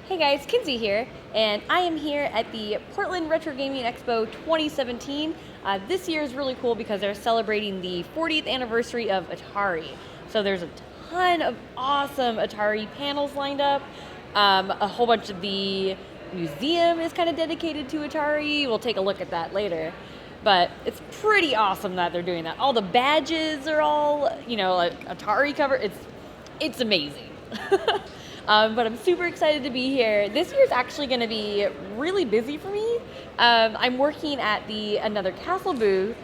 Hey guys, Kinsey here, and I am here at the Portland Retro Gaming Expo 2017. This year is really cool because they're celebrating the 40th anniversary of Atari. So there's a ton of awesome Atari panels lined up. A whole bunch of the museum is kind of dedicated to Atari. We'll take a look at that later. But it's pretty awesome that they're doing that. All the badges are all, like Atari cover. It's amazing. But I'm super excited to be here. This year's actually going to be really busy for me. I'm working at the Another Castle booth,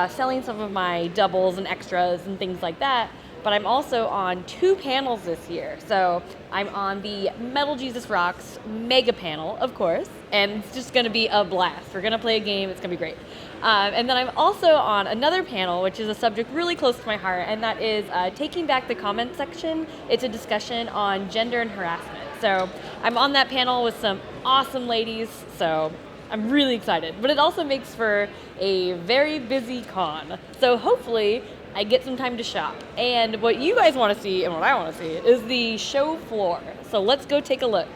selling some of my doubles and extras and things like that. But I'm also on 2 panels this year. So I'm on the Metal Jesus Rocks mega panel, of course, and it's just going to be a blast. We're going to play a game. It's going to be great. And then I'm also on another panel, which is a subject really close to my heart, and that is Taking Back the Comment Section. It's a discussion on gender and harassment. So I'm on that panel with some awesome ladies, so I'm really excited. But it also makes for a very busy con. So hopefully I get some time to shop. And what you guys want to see and what I want to see is the show floor. So let's go take a look.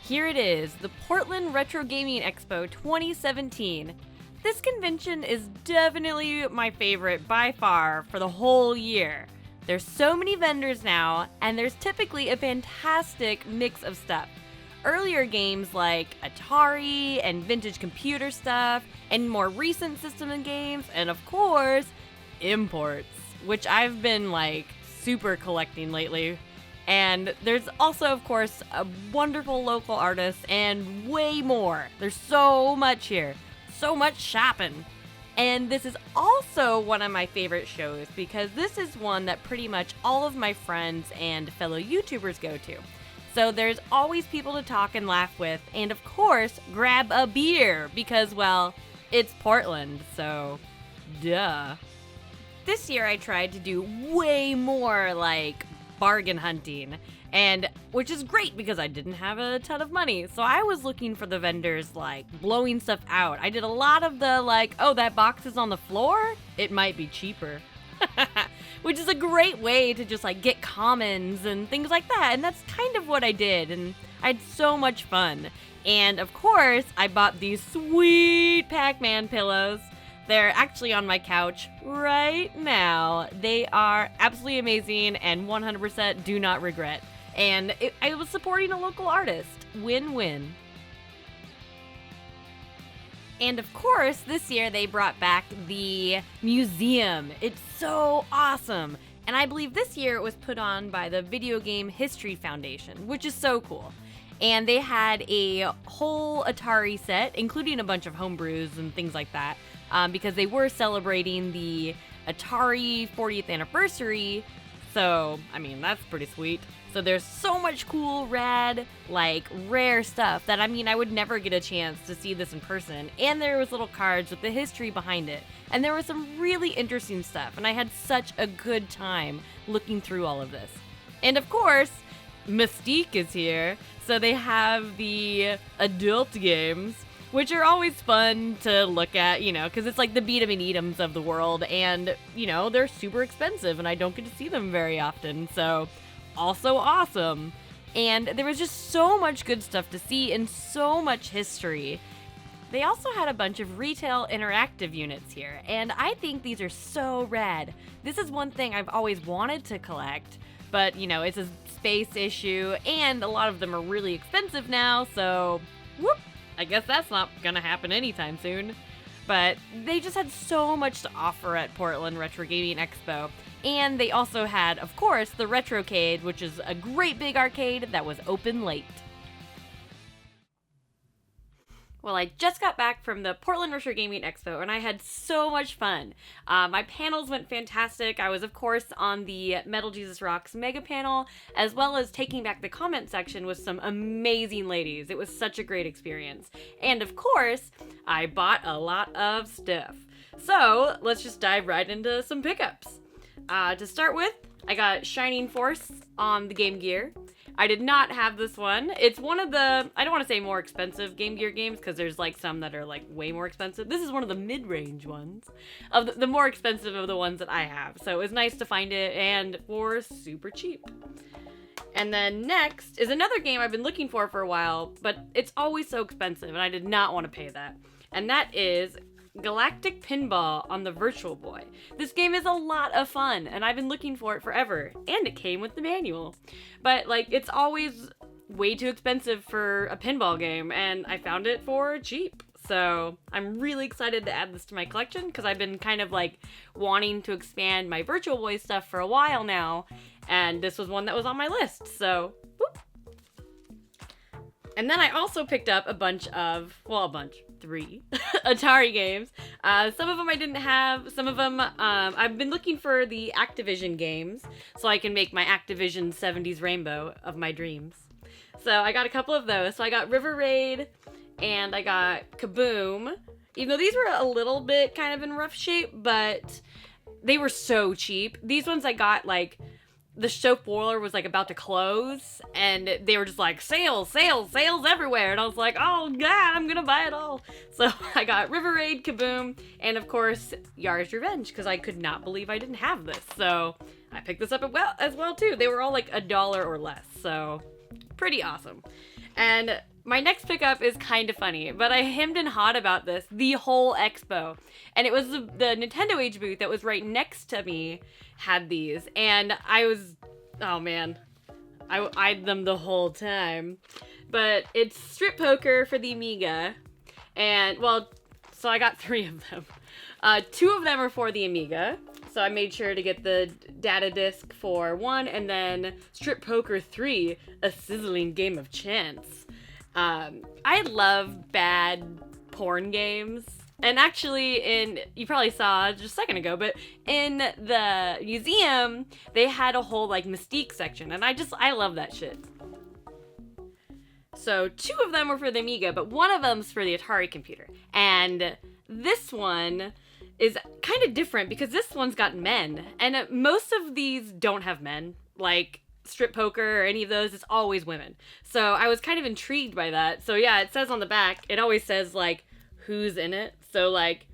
Here it is, the Portland Retro Gaming Expo 2017. This convention is definitely my favorite by far for the whole year. There's so many vendors now, and there's typically a fantastic mix of stuff. Earlier games like Atari and vintage computer stuff, and more recent system and games, and of course, imports, which I've been super collecting lately. And there's also, of course, a wonderful local artist and way more. There's so much here. So much shopping. And this is also one of my favorite shows because this is one that pretty much all of my friends and fellow YouTubers go to. So there's always people to talk and laugh with. And of course, grab a beer because, well, it's Portland, so duh. This year I tried to do way more bargain hunting, and which is great because I didn't have a ton of money, so I was looking for the vendors blowing stuff out. I did a lot of the oh, that box is on the floor, it might be cheaper. Which is a great way to just get commons and things like that, and that's kind of what I did, and I had so much fun. And of course I bought these sweet Pac-Man pillows. They're actually on my couch right now. They are absolutely amazing and 100% do not regret. And I was supporting a local artist. Win-win. And of course, this year they brought back the museum. It's so awesome. And I believe this year it was put on by the Video Game History Foundation, which is so cool. And they had a whole Atari set, including a bunch of homebrews and things like that. Because they were celebrating the Atari 40th anniversary, so, I mean, that's pretty sweet. So there's so much cool, rad, rare stuff that, I would never get a chance to see this in person. And there was little cards with the history behind it. And there was some really interesting stuff, and I had such a good time looking through all of this. And of course, Mystique is here, so they have the adult games, which are always fun to look at, because it's the beat 'em and eat 'ems of the world, and, they're super expensive, and I don't get to see them very often, so also awesome. And there was just so much good stuff to see and so much history. They also had a bunch of retail interactive units here, and I think these are so rad. This is one thing I've always wanted to collect, but, it's a space issue, and a lot of them are really expensive now, so whoop. I guess that's not gonna happen anytime soon. But they just had so much to offer at Portland Retro Gaming Expo. And they also had, of course, the RetroCade, which is a great big arcade that was open late. Well, I just got back from the Portland Retro Gaming Expo, and I had so much fun. My panels went fantastic. I was, of course, on the Metal Jesus Rocks mega panel, as well as taking back the comment section with some amazing ladies. It was such a great experience. And, of course, I bought a lot of stuff. So, let's just dive right into some pickups. To start with, I got Shining Force on the Game Gear. I did not have this one. It's one of the, I don't want to say more expensive Game Gear games, because there's like some that are like way more expensive. This is one of the mid-range ones, of the more expensive of the ones that I have. So it was nice to find it, and for super cheap. And then next is another game I've been looking for a while, but it's always so expensive, and I did not want to pay that. And that is Galactic Pinball on the Virtual Boy. This game is a lot of fun, and I've been looking for it forever, and it came with the manual. But, like, it's always way too expensive for a pinball game, and I found it for cheap. So I'm really excited to add this to my collection, because I've been kind of, like, wanting to expand my Virtual Boy stuff for a while now, and this was one that was on my list, so whoop. And then I also picked up a bunch, 3 Atari games. Some of them I didn't have, some of them, I've been looking for the Activision games, so I can make my Activision 70s rainbow of my dreams. So I got a couple of those. So I got River Raid, and I got Kaboom. Even though these were a little bit kind of in rough shape, but they were so cheap. These ones I got, like, the show floor was like about to close, and they were just like, sales everywhere, and I was like, oh god, I'm gonna buy it all. So I got River Raid, Kaboom, and of course Yara's Revenge, because I could not believe I didn't have this. So I picked this up as well too. They were all like $1 or less, so pretty awesome. And my next pickup is kind of funny, but I hemmed and hawed about this the whole expo. And it was the Nintendo Age booth that was right next to me had these. And I was, oh man, I eyed them the whole time. But it's Strip Poker for the Amiga. And, well, so I got 3 of them. 2 of them are for the Amiga. So I made sure to get the data disc for 1, and then Strip Poker 3, A Sizzling Game of Chance. I love bad porn games. And actually, you probably saw just a second ago, but in the museum, they had a whole, like, Mystique section, and I love that shit. So 2 of them were for the Amiga, but 1 of them's for the Atari computer. And this one is kind of different, because this one's got men, and most of these don't have men, like Strip Poker or any of those. It's always women. So I was kind of intrigued by that. So yeah, it says on the back, it always says, like, who's in it. So, like,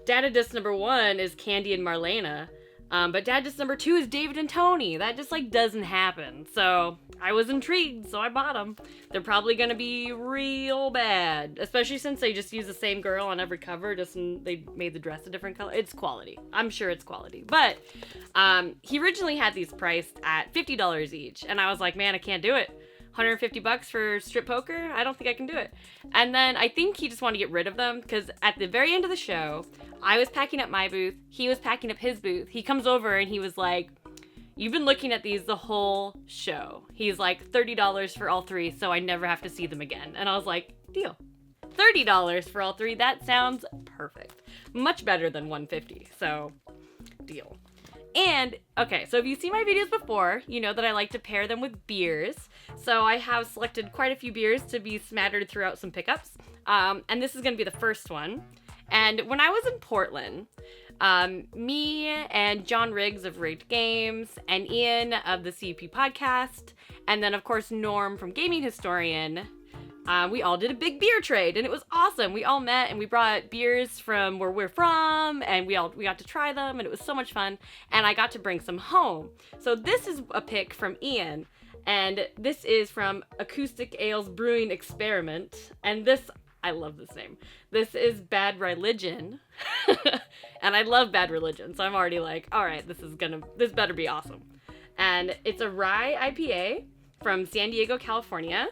data disc number 1 is Candy and Marlena, but data disc number 2 is David and Tony. That just, like, doesn't happen. So I was intrigued, so I bought them. They're probably gonna be real bad, especially since they just use the same girl on every cover, they made the dress a different color. It's quality. I'm sure it's quality. But he originally had these priced at $50 each, and I was like, man, I can't do it. $150 for Strip Poker? I don't think I can do it. And then I think he just wanted to get rid of them, because at the very end of the show, I was packing up my booth, he was packing up his booth. He comes over and he was like, you've been looking at these the whole show. He's like, $30 for all 3, so I never have to see them again. And I was like, deal. $30 for all 3, that sounds perfect. Much better than $150, so deal. And, okay, so if you've seen my videos before, you know that I like to pair them with beers. So I have selected quite a few beers to be smattered throughout some pickups. And this is going to be the first one. And when I was in Portland, me and John Riggs of Rigged Games, and Ian of the CUP podcast, and then, of course, Norm from Gaming Historian, we all did a big beer trade, and it was awesome. We all met, and we brought beers from where we're from, and we got to try them, and it was so much fun, and I got to bring some home. So this is a pick from Ian, and this is from Acoustic Ales Brewing Experiment, and this, I love this name. This is Bad Religion, and I love Bad Religion, so I'm already like, all right, this better be awesome. And it's a rye IPA from San Diego, California.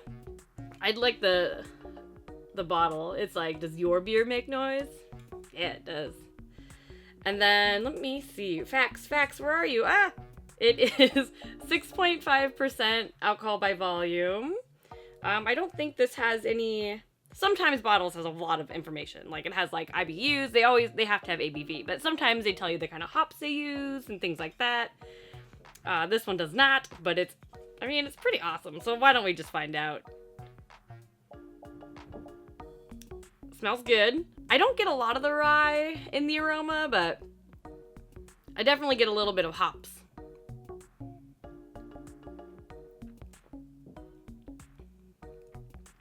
I'd like the bottle. It's like, does your beer make noise? Yeah, it does. And then, let me see. Facts, where are you? It is 6.5% alcohol by volume. I don't think this has any sometimes bottles has a lot of information. Like, it has, like, IBUs. They have to have ABV. But sometimes they tell you the kind of hops they use and things like that. This one does not, but it's pretty awesome. So why don't we just find out? Smells good. I don't get a lot of the rye in the aroma, but I definitely get a little bit of hops.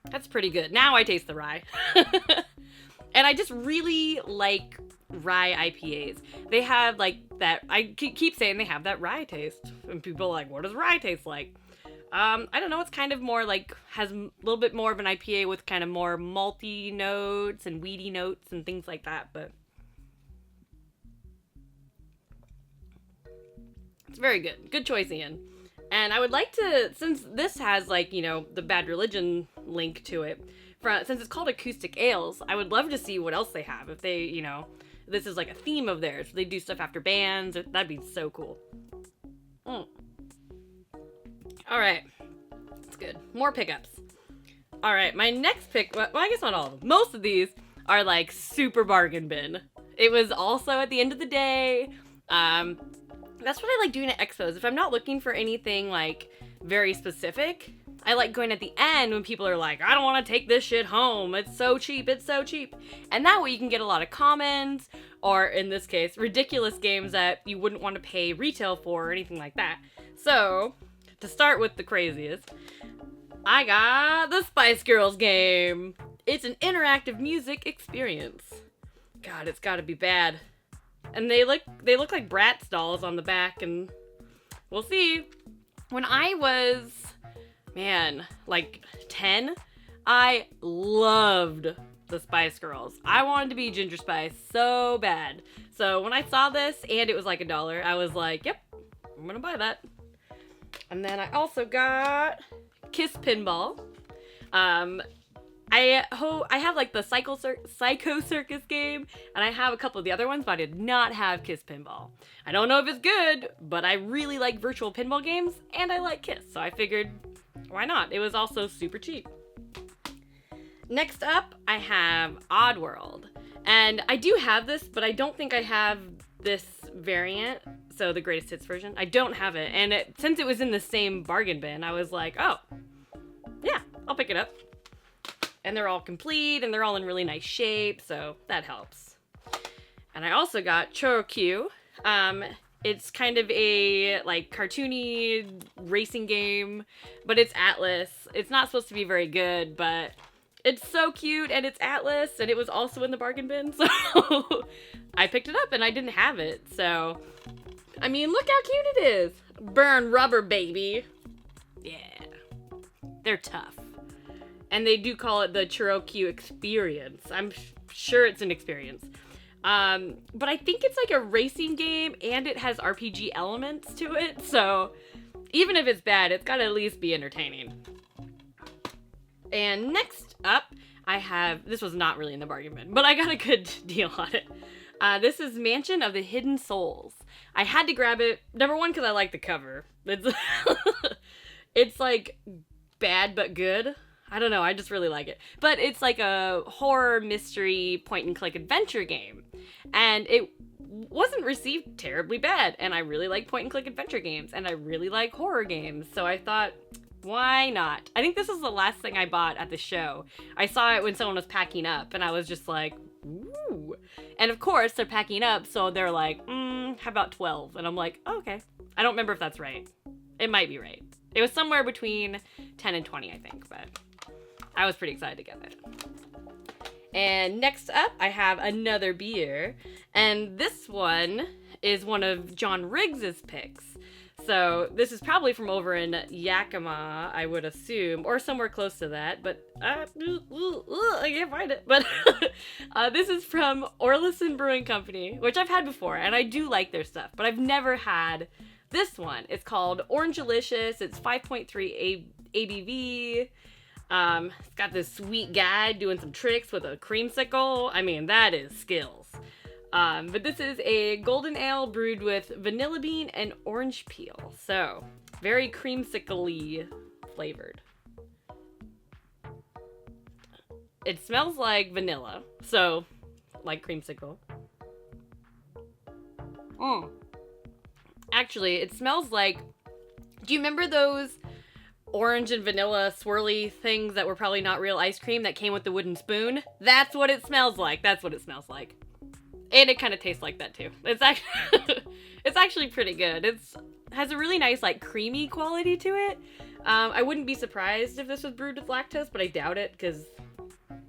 That's pretty good. Now I taste the rye. And I just really like rye IPAs. They have like that, I keep saying they have that rye taste. And people are like, what does rye taste like? I don't know, it's kind of more like, has a little bit more of an IPA with kind of more malty notes and weedy notes and things like that, but it's very good. Good choice, Ian. And I would like to, since this has like, you know, the Bad Religion link to it, since it's called Acoustic Ales, I would love to see what else they have. If they, you know, this is like a theme of theirs. They do stuff after bands. That'd be so cool. All right. That's good. More pickups. All right. My next pick, well, I guess not all of them. Most of these are like super bargain bin. It was also at the end of the day. That's what I like doing at expos. If I'm not looking for anything like very specific, I like going at the end when people are like, I don't want to take this shit home. It's so cheap. It's so cheap. And that way you can get a lot of commons, or in this case, ridiculous games that you wouldn't want to pay retail for or anything like that. So, to start with the craziest, I got the Spice Girls game. It's an interactive music experience. God, it's gotta be bad. And they look like Bratz dolls on the back, and we'll see. When I was, like 10, I loved the Spice Girls. I wanted to be Ginger Spice so bad. So when I saw this and it was like $1, I was like, yep, I'm gonna buy that. And then I also got Kiss Pinball. I have like the Psycho Circus game, and I have a couple of the other ones, but I did not have Kiss Pinball. I don't know if it's good, but I really like virtual pinball games, and I like Kiss, so I figured, why not? It was also super cheap. Next up, I have Oddworld, and I do have this, but I don't think I have this variant, so the greatest hits version. I don't have it, and since it was in the same bargain bin, I was like, oh, yeah, I'll pick it up. And they're all complete, and they're all in really nice shape, so that helps. And I also got Chorokyu. It's kind of a, like, cartoony racing game, but it's Atlas. It's not supposed to be very good, but it's so cute, and it's Atlas, and it was also in the bargain bin, so I picked it up, and I didn't have it, so, I mean, look how cute it is. Burn rubber, baby. Yeah. They're tough. And they do call it the Chorokyu experience. I'm sure it's an experience. But I think it's like a racing game, and it has RPG elements to it. So even if it's bad, it's got to at least be entertaining. And next up, I have, this was not really in the bargain bin, but I got a good deal on it. This is Mansion of the Hidden Souls. I had to grab it, number one, because I like the cover. It's like bad but good. I don't know, I just really like it. But it's like a horror mystery point-and-click adventure game. And it wasn't received terribly bad. And I really like point-and-click adventure games. And I really like horror games. So I thought, why not? I think this is the last thing I bought at the show. I saw it when someone was packing up. And I was just like, ooh. And of course, they're packing up. So they're like, how about 12? And I'm like, oh, okay. I don't remember if that's right. It might be right. It was somewhere between 10 and 20, I think. But I was pretty excited to get it. And next up, I have another beer. And this one is one of John Riggs's picks. So this is probably from over in Yakima, I would assume, or somewhere close to that. But I can't find it. But this is from Orlison Brewing Company, which I've had before. And I do like their stuff. But I've never had this one. It's called Orangelicious. It's 5.3 ABV. It's got this sweet guy doing some tricks with a creamsicle. I mean, that is skills. But this is a golden ale brewed with vanilla bean and orange peel. So, very creamsicle-y flavored. it smells like vanilla. So, like creamsicle. Actually, it smells like, do you remember those orange and vanilla swirly things that were probably not real ice cream that came with the wooden spoon? That's what it smells like. That's what it smells like. And it kind of tastes like that too. It's actually, it's actually pretty good. It's has a really nice like creamy quality to it. I wouldn't be surprised if this was brewed with lactose, but I doubt it, because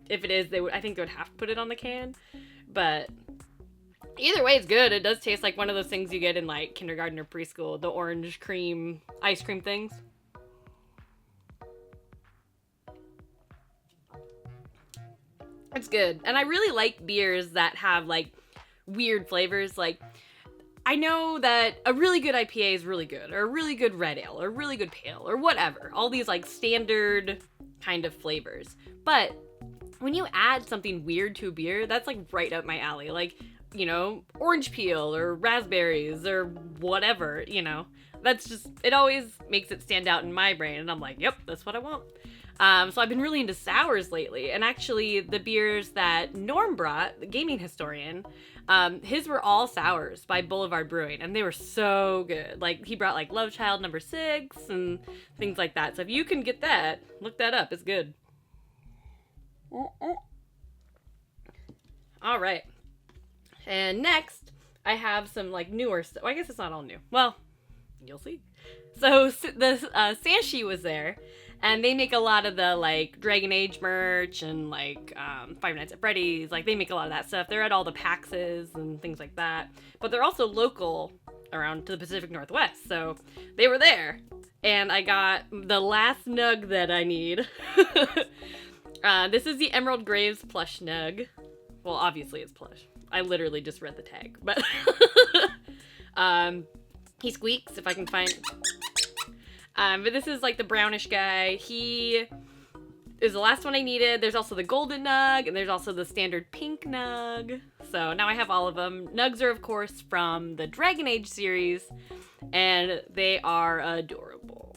if it is, I think they would have to put it on the can. But either way, it's good. It does taste like one of those things you get in like kindergarten or preschool, the orange cream ice cream things. It's good. And I really like beers that have like weird flavors. Like, I know that a really good IPA is really good, or a really good red ale, or a really good pale, or whatever. All these like standard kind of flavors. But when you add something weird to a beer, that's like right up my alley. Like, you know, orange peel or raspberries or whatever, you know. That's just, it always makes it stand out in my brain, and I'm like, yep, that's what I want. So I've been really into sours lately, and actually the beers that Norm brought, the gaming historian, his were all sours by Boulevard Brewing, and they were so good. Like, he brought like Love Child No. 6 and things like that. So if you can get that, look that up. It's good. All right. And next, I have some like newer stuff. Well, I guess it's not all new. Well, you'll see. So the Sanshi was there, and they make a lot of the like Dragon Age merch and like Five Nights at Freddy's. Like, they make a lot of that stuff. They're at all the PAXs and things like that. But they're also local around to the Pacific Northwest. So they were there, and I got the last nug that I need. This is the Emerald Graves plush nug. Well, obviously it's plush. I literally just read the tag, but he squeaks if I can find. But this is like the brownish guy. He is the last one I needed. There's also the golden nug, and there's also the standard pink nug. So now I have all of them. Nugs are, of course, from the Dragon Age series, and they are adorable.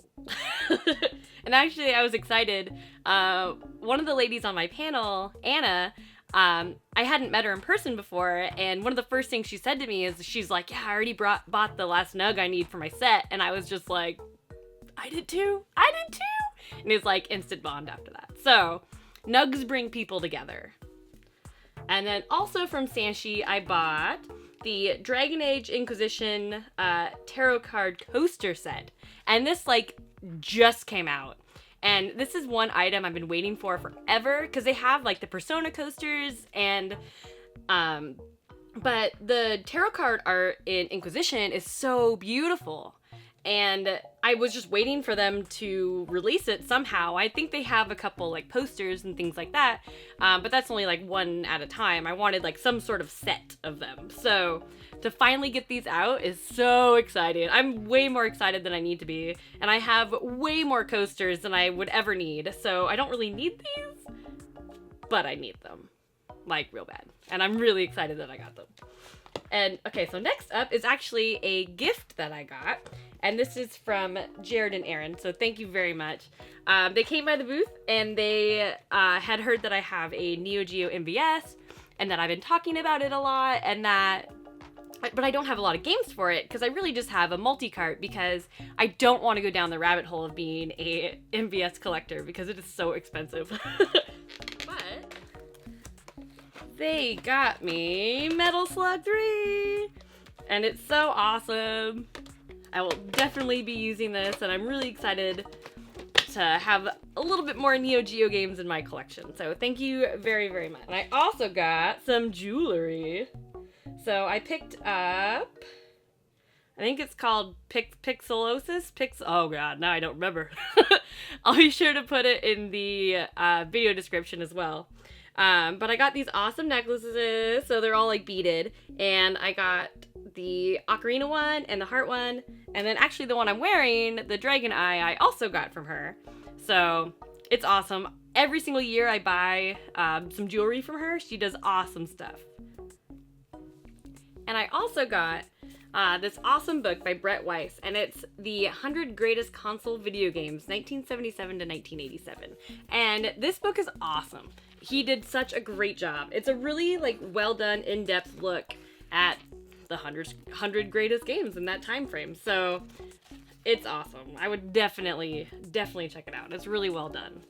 And actually, I was excited. One of the ladies on my panel, Anna, I hadn't met her in person before, and one of the first things she said to me is, she's like, yeah, I already bought the last nug I need for my set. And I was just like, I did too. And it's like instant bond after that. So nugs bring people together. And then also from Sanshi, I bought the Dragon Age Inquisition tarot card coaster set. And this like just came out. And this is one item I've been waiting for forever, because they have like the Persona coasters and but the tarot card art in Inquisition is so beautiful. And I was just waiting for them to release it somehow. I think they have a couple like posters and things like that, but that's only like one at a time. I wanted like some sort of set of them. So to finally get these out is so exciting. I'm way more excited than I need to be. And I have way more coasters than I would ever need. So I don't really need these, but I need them like real bad. And I'm really excited that I got them. And okay, so next up is actually a gift that I got. And this is from Jared and Aaron, so thank you very much. They came by the booth, and they had heard that I have a Neo Geo MVS, and that I've been talking about it a lot, and that, but I don't have a lot of games for it, because I really just have a multi-cart, because I don't want to go down the rabbit hole of being a MVS collector, because it is so expensive. But they got me Metal Slug 3, and it's so awesome. I will definitely be using this, and I'm really excited to have a little bit more Neo Geo games in my collection. So thank you very, very much. And I also got some jewelry. So I picked up, I think it's called Pixelosis? Oh god, now I don't remember. I'll be sure to put it in the video description as well. But I got these awesome necklaces, so they're all like beaded, and I got the ocarina one and the heart one, and then actually the one I'm wearing, the dragon eye, I also got from her. So it's awesome. Every single year I buy some jewelry from her. She does awesome stuff. And I also got this awesome book by Brett Weiss, and it's the 100 Greatest Console Video Games, 1977 to 1987. And this book is awesome. He did such a great job. It's a really well done, in-depth look at the 100 greatest games in that time frame. So it's awesome. I would definitely check it out. It's really well done.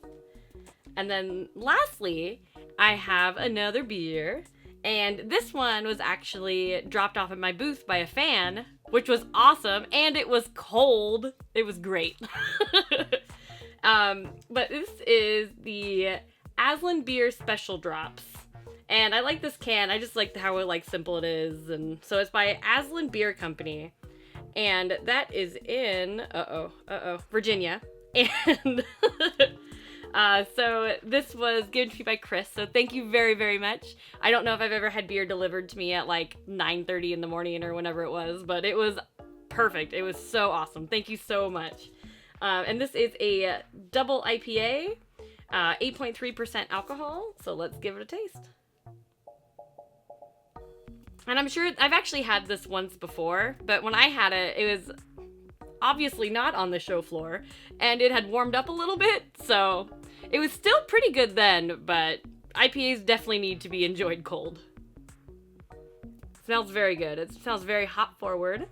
And then lastly, I have another beer. And this one was actually dropped off at my booth by a fan, which was awesome, and it was cold. It was great. But this is the Aslan Beer Special Drops. And I like this can. I just like how simple it is. And so it's by Aslan Beer Company. And that is in, Virginia. And so this was given to me by Chris, so thank you very, very much. I don't know if I've ever had beer delivered to me at 9:30 in the morning or whenever it was, but it was perfect. It was so awesome. Thank you so much. And this is a double IPA, 8.3% alcohol, so let's give it a taste. And I'm sure I've actually had this once before, but when I had it, it was obviously not on the show floor, and it had warmed up a little bit, so it was still pretty good then, but IPAs definitely need to be enjoyed cold. It smells very good. It smells very hop forward.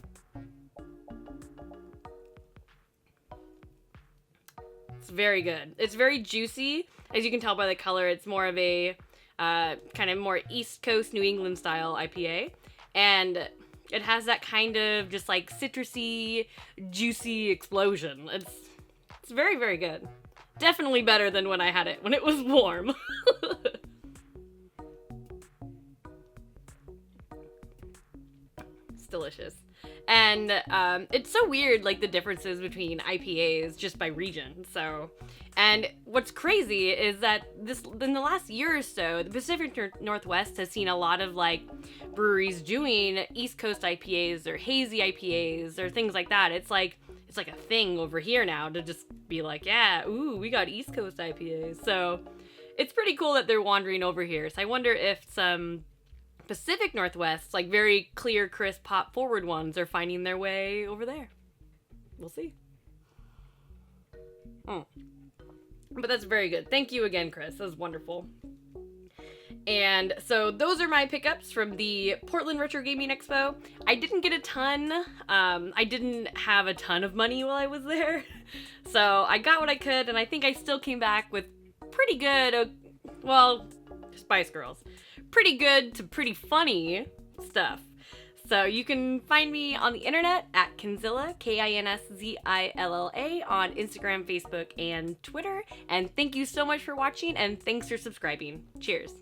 It's very good. It's very juicy. As you can tell by the color, it's more of a kind of more East Coast New England style IPA, and it has that kind of just citrusy, juicy explosion. It's very, very good. Definitely better than when I had it when it was warm. It's delicious. And it's so weird, the differences between IPAs just by region. And what's crazy is that in the last year or so, the Pacific Northwest has seen a lot of breweries doing East Coast IPAs or hazy IPAs or things like that. It's like a thing over here now to just be yeah, ooh, we got East Coast IPAs. So it's pretty cool that they're wandering over here. So I wonder if some Pacific Northwest, very clear, crisp, hop forward ones are finding their way over there. We'll see. But that's very good. Thank you again, Chris. That was wonderful. And so those are my pickups from the Portland Retro Gaming Expo. I didn't get a ton. I didn't have a ton of money while I was there. So I got what I could, and I think I still came back with pretty good, Spice Girls. Pretty good to pretty funny stuff. So you can find me on the internet at KinsZilla, KinsZilla, on Instagram, Facebook, and Twitter. And thank you so much for watching, and thanks for subscribing. Cheers.